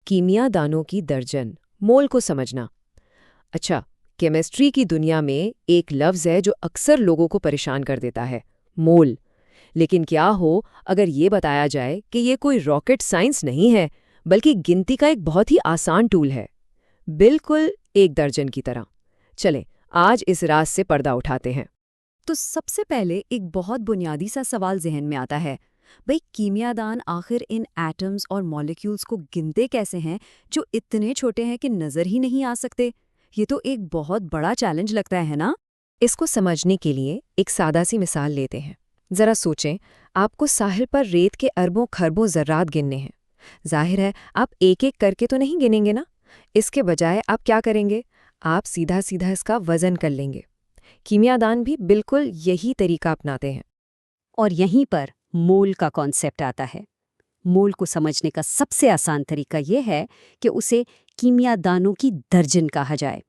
कीमिया दानों की दर्जन, मोल को समझना। अच्छा, केमिस्ट्री की दुनिया में एक लफ्ज़ है जो अक्सर लोगों को परेशान कर देता है, मोल। लेकिन क्या हो अगर ये बताया जाए कि ये कोई रॉकेट साइंस नहीं है, बल्कि गिनती का एक बहुत ही आसान टूल है, बिल्कुल एक दर्जन की तरह। चलें, आज इस राज से पर्दा उठाते हैं। तो सबसे पहले एक बहुत बुनियादी सा सवाल जहन में आता है, भाई कीमियादान आखिर इन एटम्स और मॉलिक्यूल्स को गिनते कैसे हैं जो इतने छोटे हैं कि नजर ही नहीं आ सकते। ये तो एक बहुत बड़ा चैलेंज लगता है ना। इसको समझने के लिए एक सादा सी मिसाल लेते हैं। जरा सोचें, आपको साहिल पर रेत के अरबों खरबों ज़र्रात गिनने हैं। जाहिर है आप एक एक करके तो नहीं गिनेंगे ना। इसके बजाय आप क्या करेंगे? आप सीधा सीधा इसका वजन कर लेंगे। कीमियादान भी बिल्कुल यही तरीका अपनाते हैं। और यहीं पर मोल का कॉन्सेप्ट आता है। मोल को समझने का सबसे आसान तरीका यह है कि उसे कीमियादानों की दर्जन कहा जाए।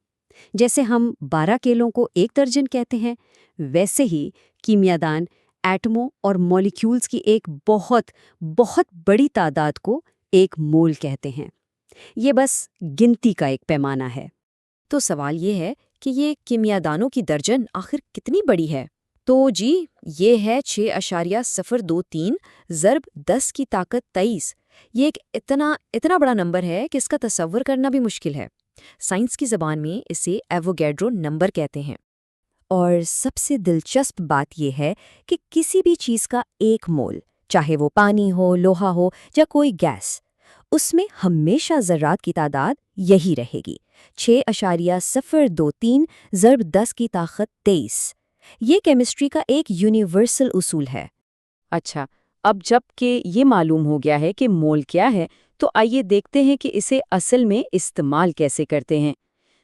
जैसे हम 12 केलों को एक दर्जन कहते हैं, वैसे ही कीमियादान एटमों और मॉलिक्यूल्स की एक बहुत बहुत बड़ी तादाद को एक मोल कहते हैं। ये बस गिनती का एक पैमाना है। तो सवाल ये है कि ये कीमियादानों की दर्जन आखिर कितनी बड़ी है? तो जी, ये है 6.023 ज़र्ब 10 की ताकत 23। ये एक इतना इतना बड़ा नंबर है कि इसका तसव्वुर करना भी मुश्किल है। साइंस की ज़बान में इसे एवोगैड्रो नंबर कहते हैं। और सबसे दिलचस्प बात यह है कि किसी भी चीज़ का एक मोल, चाहे वो पानी हो, लोहा हो या कोई गैस, उसमें हमेशा ज़र्रात की तादाद यही रहेगी, 6.023 ज़र्ब 10 की ताकत 23। ये केमिस्ट्री का एक यूनिवर्सल उसूल है। अच्छा, अब जब कि ये मालूम हो गया है कि मोल क्या है, तो आइए देखते हैं कि इसे असल में इस्तेमाल कैसे करते हैं।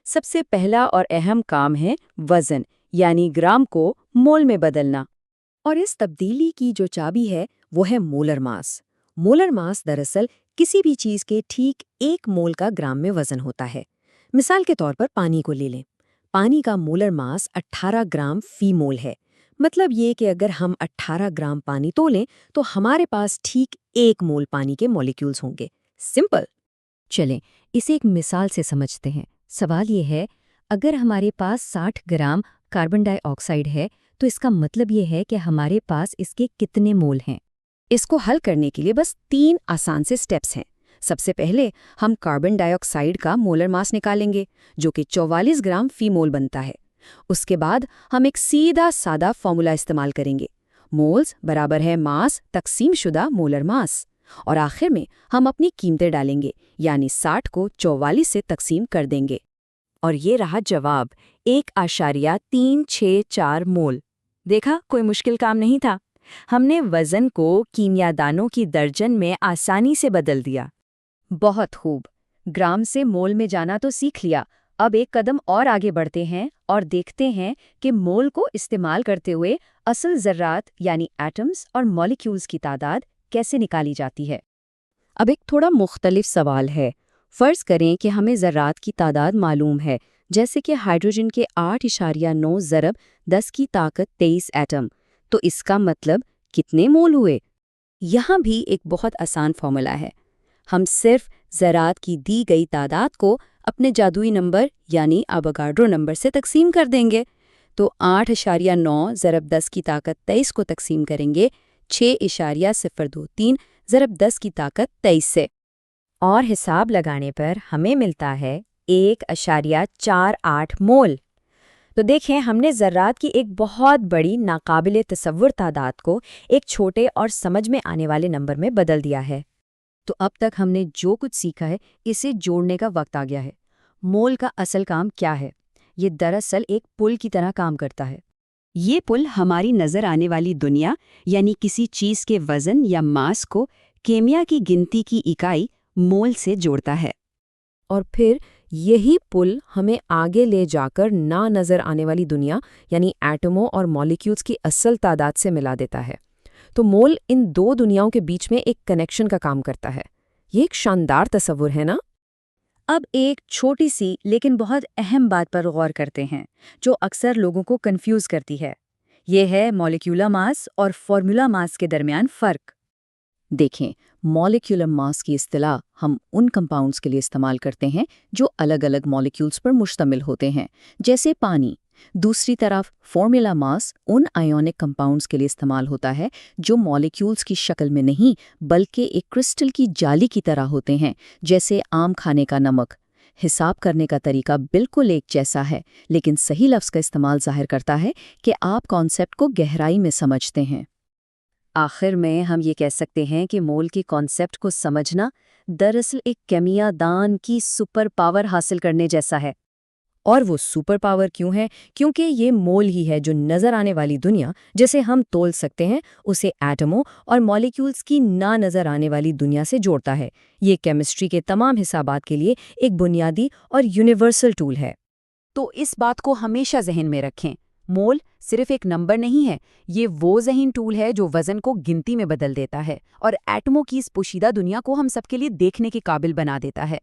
सबसे पहला और अहम काम है वज़न, यानी ग्राम को मोल में बदलना। और इस तब्दीली की जो चाबी है वो है मोलर मास। मोलर मास दरअसल किसी भी चीज़ के ठीक 1 मोल का ग्राम में वज़न होता है। मिसाल के तौर पर पानी को ले लें। पानी का मोलर मास 18 ग्राम फी मोल है। मतलब ये कि अगर हम 18 ग्राम पानी तोलें तो हमारे पास ठीक 1 मोल पानी के मॉलिक्यूल्स होंगे। सिंपल। चलें, इसे एक मिसाल से समझते हैं। सवाल ये है, अगर हमारे पास 60 ग्राम कार्बन डाइऑक्साइड है तो इसका मतलब ये है कि हमारे पास इसके कितने मोल हैं। इसको हल करने के लिए बस 3 आसान से स्टेप्स हैं। सबसे पहले हम कार्बन डाइऑक्साइड का मोलर मास निकालेंगे, जो कि 44 ग्राम फी मोल बनता है। उसके बाद हम एक सीधा सादा फॉर्मूला इस्तेमाल करेंगे। मोल्स बराबर है मास तकसीम शुदा मोलर मास। और आखिर में हम अपनी कीमतें डालेंगे, यानी 60 को 44 से तकसीम कर देंगे। और ये रहा जवाब, 1.364 मोल। देखा, कोई मुश्किल काम नहीं था। हमने वज़न को कीमियादानों की दर्जन में आसानी से बदल दिया। बहुत खूब। ग्राम से मोल में जाना तो सीख लिया। अब एक कदम और आगे बढ़ते हैं और देखते हैं कि मोल को इस्तेमाल करते हुए असल ज़र्रात यानी एटम्स और मॉलिक्यूल्स की तादाद कैसे निकाली जाती है। अब एक थोड़ा मुख्तलिफ सवाल है। फ़र्ज़ करें कि हमें ज़र्रात की तादाद मालूम है, जैसे कि हाइड्रोजन के 8.9 ज़रब 10 की ताकत 23 एटम। तो इसका मतलब कितने मोल हुए? यहाँ भी एक बहुत आसान फॉर्मूला है। हम सिर्फ ज़रात की दी गई तादाद को अपने जादुई नंबर यानी अवोगाड्रो नंबर से तकसीम कर देंगे। तो 8.9 ज़रब 10 की ताकत 23 को तकसीम करेंगे 6.023 ज़रब 10 की ताकत 23 से। और हिसाब लगाने पर हमें मिलता है 1.48 मोल। तो देखें, हमने ज़र्रात की एक बहुत बड़ी नाकाबिले तसव्वुर तादाद को एक छोटे और समझ में आने वाले नंबर में बदल दिया है। तो अब तक हमने जो कुछ सीखा है, इसे जोड़ने का वक्त आ गया है। मोल का असल काम क्या है? ये दरअसल एक पुल की तरह काम करता है। ये पुल हमारी नज़र आने वाली दुनिया यानी किसी चीज़ के वज़न या मास को केमिया की गिनती की इकाई मोल से जोड़ता है। और फिर यही पुल हमें आगे ले जाकर ना नज़र आने वाली दुनिया यानी एटमों और मॉलिक्यूल्स की असल तादाद से मिला देता है। तो मोल इन दो दुनियाओं के बीच में एक कनेक्शन का काम करता है। ये एक शानदार तस्वुर है ना? अब एक छोटी सी लेकिन बहुत अहम बात पर गौर करते हैं, जो अक्सर लोगों को कंफ्यूज करती है। ये है मॉलिक्यूलर मास और फॉर्मूला मास के दरमियान फ़र्क। देखें, मॉलिक्यूलर मास की इस्तिलाह हम उन कंपाउंड्स के लिए इस्तेमाल करते हैं जो अलग-अलग मॉलिक्यूल्स पर मुश्तमिल होते हैं, जैसे पानी। दूसरी तरफ फॉर्मूला मास उन आयोनिक कंपाउंड्स के लिए इस्तेमाल होता है जो मॉलिक्यूल्स की शक्ल में नहीं बल्कि एक क्रिस्टल की जाली की तरह होते हैं, जैसे आम खाने का नमक। हिसाब करने का तरीका बिल्कुल एक जैसा है, लेकिन सही लफ्ज़ का इस्तेमाल जाहिर करता है कि आप कॉन्सेप्ट को गहराई में समझते हैं। आखिर में हम ये कह सकते हैं कि मोल के कॉन्सेप्ट को समझना दरअसल एक केमिया दान की सुपर पावर हासिल करने जैसा है। और वो सुपर पावर क्यों है? क्योंकि ये मोल ही है जो नज़र आने वाली दुनिया जिसे हम तोल सकते हैं, उसे एटमों और मॉलिक्यूल्स की ना नज़र आने वाली दुनिया से जोड़ता है। ये केमिस्ट्री के तमाम हिसाबात के लिए एक बुनियादी और यूनिवर्सल टूल है। तो इस बात को हमेशा जहन में रखें, मोल सिर्फ एक नंबर नहीं है, ये वो ज़हीन टूल है जो वज़न को गिनती में बदल देता है और एटमों की इस पोशीदा दुनिया को हम सबके लिए देखने के काबिल बना देता है।